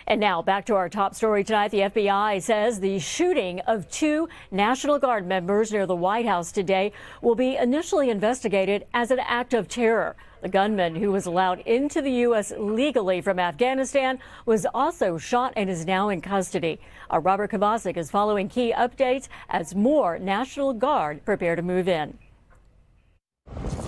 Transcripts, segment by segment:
And now back to our top story tonight. The FBI says the shooting of 2 National Guard members near the White House today will be initially investigated as an act of terror. The gunman, who was allowed into the U.S. legally from Afghanistan, was also shot and is now in custody. Our Robert Kovacik is following key updates as more National Guard prepare to move in.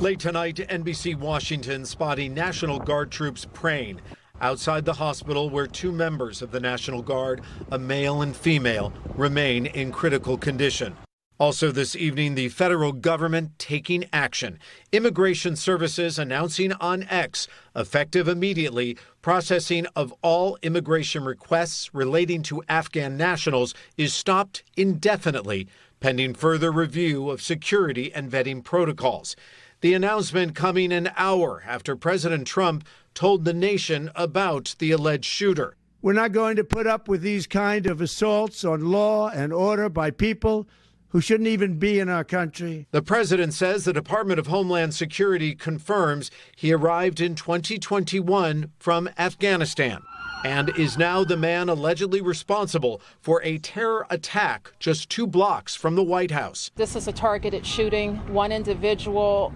Late tonight, NBC Washington spotting National Guard troops praying outside the hospital where 2 members of the National Guard, a male and female, remain in critical condition. Also this evening, the federal government taking action. Immigration Services announcing on X, effective immediately, processing of all immigration requests relating to Afghan nationals is stopped indefinitely, pending further review of security and vetting protocols. The announcement coming an hour after President Trump told the nation about the alleged shooter. We're not going to put up with these kind of assaults on law and order by people who shouldn't even be in our country. The president says the Department of Homeland Security confirms he arrived in 2021 from Afghanistan and is now the man allegedly responsible for a terror attack just 2 blocks from the White House. This is a targeted shooting. One individual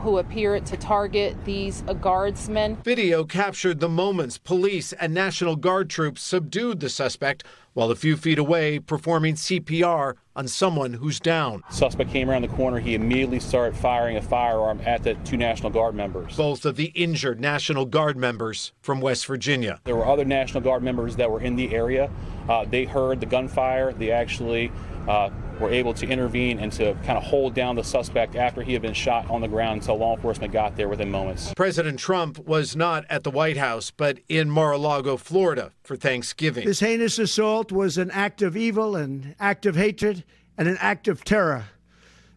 who appeared to target these guardsmen. Video captured the moments police and National Guard troops subdued the suspect while a few feet away performing CPR on someone who's down. Suspect came around the corner. He immediately started firing a firearm at the 2 National Guard members. Both of the injured National Guard members from West Virginia. There were other National Guard members that were in the area. They heard the gunfire. They actually were able to intervene and to kind of hold down the suspect after he had been shot on the ground until law enforcement got there within moments. President Trump was not at the White House, but in Mar-a-Lago, Florida for Thanksgiving. This heinous assault was an act of evil, an act of hatred, and an act of terror.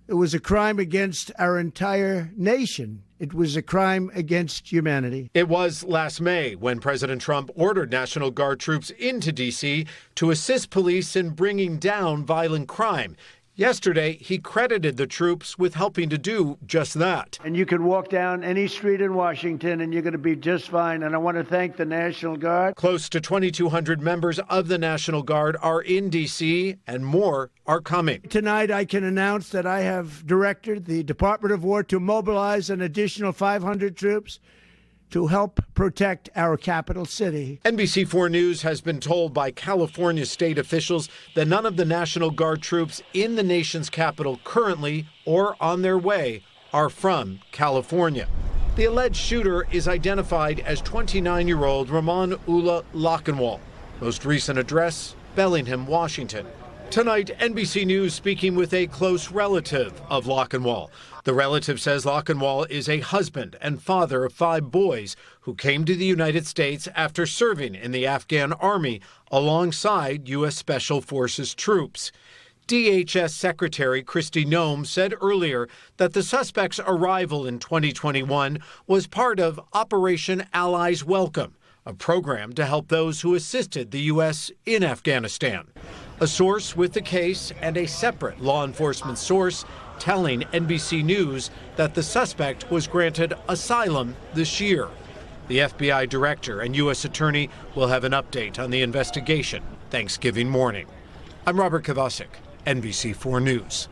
It was a crime against our entire nation. It was a crime against humanity. It was last May when President Trump ordered National Guard troops into D.C. to assist police in bringing down violent crime. Yesterday, he credited the troops with helping to do just that. And you can walk down any street in Washington and you're going to be just fine. And I want to thank the National Guard. Close to 2,200 members of the National Guard are in D.C. and more are coming. Tonight, I can announce that I have directed the Department of War to mobilize an additional 500 troops to help protect our capital city. NBC4 News has been told by California state officials that none of the National Guard troops in the nation's capital currently or on their way are from California. The alleged shooter is identified as 29-year-old Ramon Ullah Lockenwall. Most recent address, Bellingham, Washington. Tonight, NBC News speaking with a close relative of Lockenwall. The relative says Lockenwall is a husband and father of 5 boys who came to the United States after serving in the Afghan army alongside U.S. Special Forces troops. DHS Secretary Kristi Noem said earlier that the suspect's arrival in 2021 was part of Operation Allies Welcome, a program to help those who assisted the U.S. in Afghanistan. A source with the case and a separate law enforcement source telling NBC News that the suspect was granted asylum this year. The FBI director and U.S. attorney will have an update on the investigation Thanksgiving morning. I'm Robert Kovacik, NBC4 News.